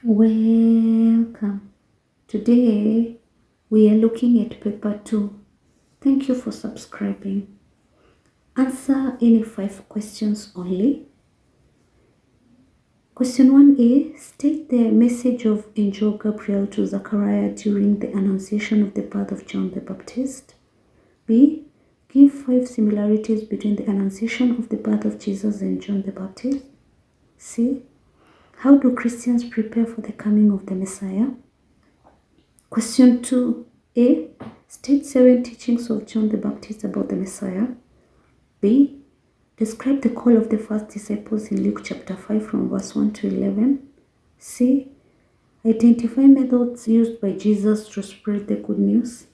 Welcome. Today we are looking at paper 2. Thank you for subscribing. Answer any 5 questions only. Question 1a. State the message of Angel Gabriel to Zechariah during the Annunciation of the birth of John the Baptist. B. Give 5 similarities between the Annunciation of the birth of Jesus and John the Baptist. C. How do Christians prepare for the coming of the Messiah? Question 2a. State 7 teachings of John the Baptist about the Messiah. B. Describe the call of the first disciples in Luke chapter 5 from verse 1 to 11. C. Identify methods used by Jesus to spread the good news.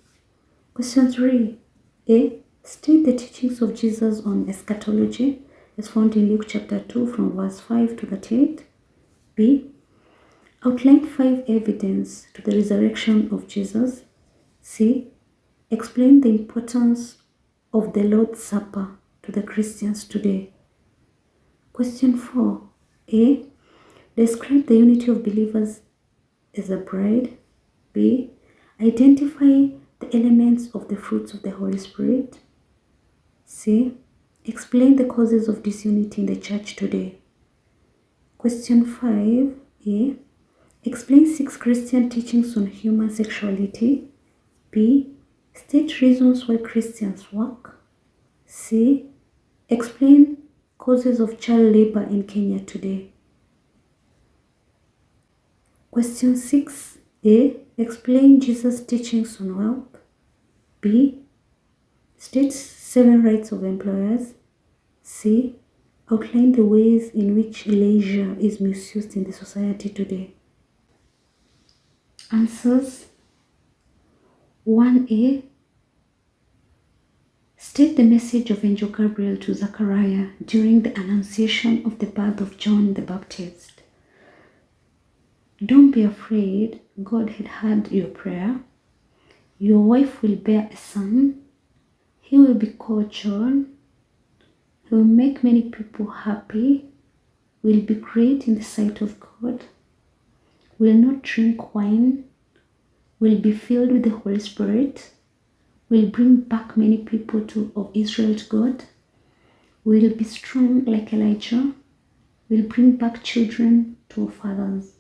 Question 3a. State the teachings of Jesus on eschatology as found in Luke chapter 2 from verse 5 to 38. B. Outline 5 evidence to the resurrection of Jesus. C. Explain the importance of the Lord's Supper to the Christians today. Question 4a. Describe the unity of believers as a bride. B. Identify the elements of the fruits of the Holy Spirit. C. Explain the causes of disunity in the church today. Question 5a. Explain 6 Christian teachings on human sexuality. B. State reasons why Christians work. C. Explain causes of child labor in Kenya today. Question 6a. Explain Jesus' teachings on wealth. B. State 7 rights of employers. C. Outline the ways in which leisure is misused in the society today. Answers. 1a. State the message of Angel Gabriel to Zechariah during the Annunciation of the birth of John the Baptist. Don't be afraid, God had heard your prayer. Your wife will bear a son. He will be called John. He will make many people happy, will be great in the sight of God, will not drink wine, will be filled with the Holy Spirit, will bring back many people of Israel to God, will be strong like Elijah, will bring back children to fathers.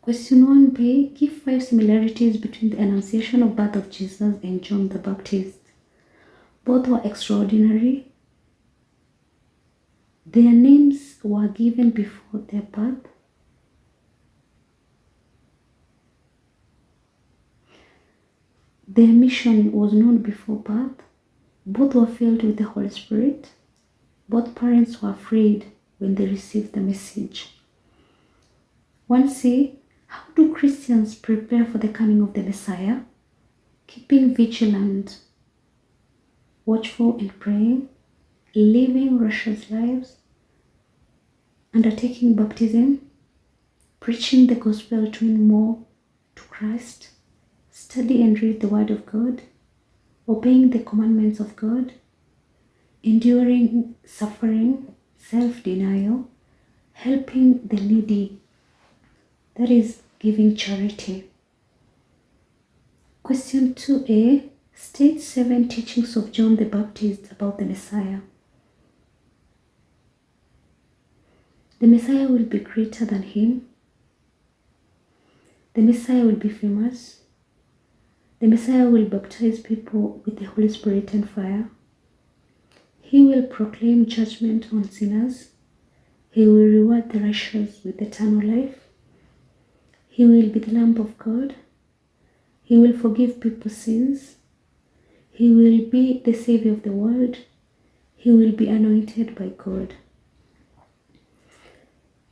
Question 1b. Give 5 similarities between the Annunciation of birth of Jesus and John the Baptist. Both were extraordinary. Their names were given before their birth. Their mission was known before birth. Both were filled with the Holy Spirit. Both parents were afraid when they received the message. 1c. How do Christians prepare for the coming of the Messiah? Keeping vigilant, watchful and praying, living righteous lives, undertaking baptism, preaching the gospel to win more to Christ, study and read the Word of God, obeying the commandments of God, enduring suffering, self-denial, helping the needy, that is, giving charity. Question 2a. State 7 teachings of John the Baptist about the Messiah. The Messiah will be greater than him. The Messiah will be famous. The Messiah will baptize people with the Holy Spirit and fire. He will proclaim judgment on sinners. He will reward the righteous with eternal life. He will be the Lamb of God. He will forgive people's sins. He will be the Savior of the world. He will be anointed by God.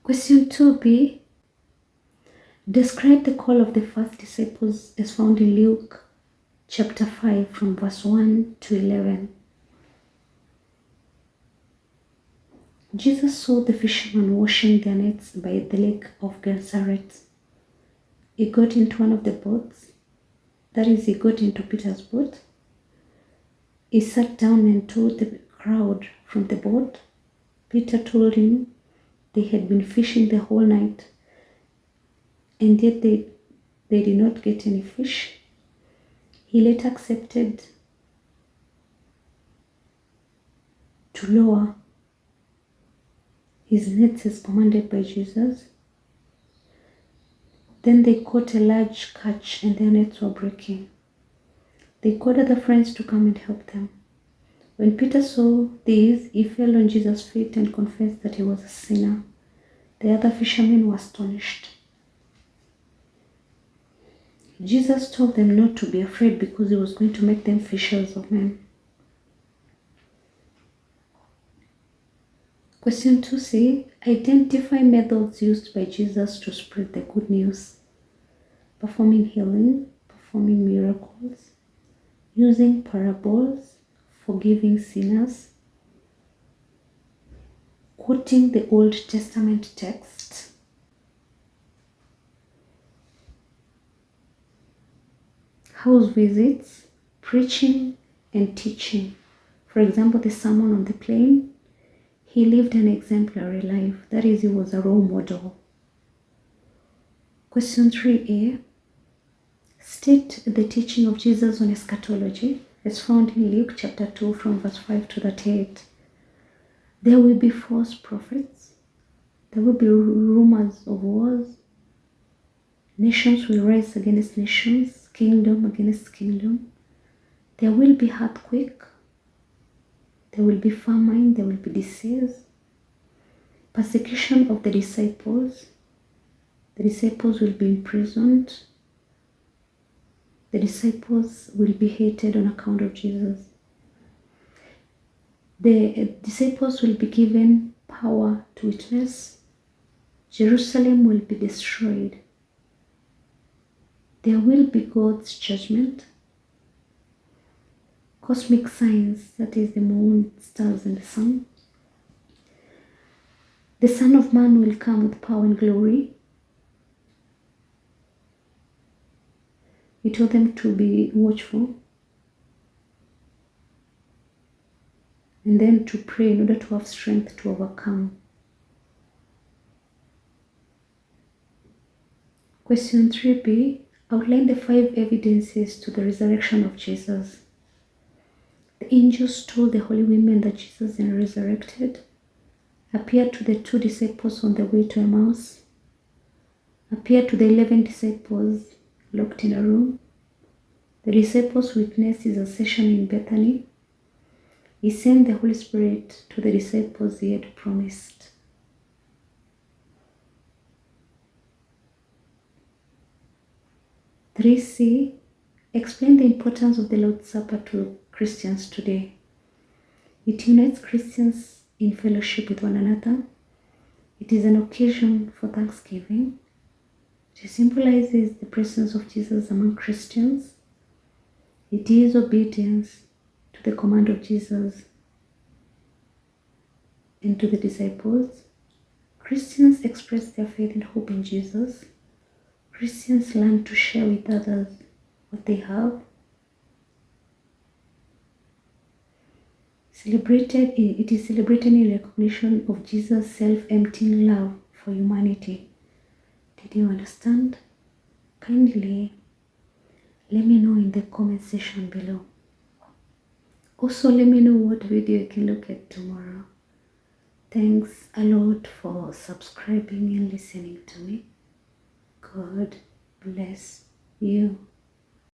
Question 2b. Describe the call of the first disciples as found in Luke chapter 5 from verse 1 to 11. Jesus saw the fishermen washing their nets by the lake of Gennesaret. He got into one of the boats, that is, he got into Peter's boat. He sat down and told the crowd from the boat. Peter told him, They had been fishing the whole night, and yet they did not get any fish. He later accepted to lower his nets as commanded by Jesus. Then they caught a large catch and their nets were breaking. They called other friends to come and help them. When Peter saw this, he fell on Jesus' feet and confessed that he was a sinner. The other fishermen were astonished. Jesus told them not to be afraid because he was going to make them fishers of men. Question 2c. Identify methods used by Jesus to spread the good news. Performing healing, performing miracles, using parables, forgiving sinners, quoting the Old Testament text, house visits, preaching and teaching. For example, the Sermon on the Plain. He lived an exemplary life. That is, he was a role model. Question 3a. State the teaching of Jesus on eschatology as found in Luke chapter 2 from verse 5 to 38. There will be false prophets. There will be rumors of wars. Nations will rise against nations, kingdom against kingdom. There will be earthquake. There will be famine. There will be disease. Persecution of the disciples. The disciples will be imprisoned. The disciples will be hated on account of Jesus. The disciples will be given power to witness. Jerusalem will be destroyed. There will be God's judgment. Cosmic signs, that is the moon, stars, and the sun. The Son of Man will come with power and glory. He told them to be watchful and then to pray in order to have strength to overcome. Question 3b. Outline the 5 evidences to the resurrection of Jesus. The angels told the holy women that Jesus is resurrected, appeared to the 2 disciples on the way to Emmaus, appeared to the 11 disciples locked in a room. The disciples witnessed his ascension in Bethany. He sent the Holy Spirit to the disciples he had promised. C. Explain the importance of the Lord's Supper to Christians today. It unites Christians in fellowship with one another. It is an occasion for thanksgiving. It symbolizes the presence of Jesus among Christians. It is obedience to the command of Jesus and to the disciples. Christians express their faith and hope in Jesus. Christians learn to share with others what they have. It is celebrated in recognition of Jesus' self-emptying love for humanity. Did you understand? Kindly let me know in the comment section below. Also, let me know what video you can look at tomorrow. Thanks a lot for subscribing and listening to me. God bless you.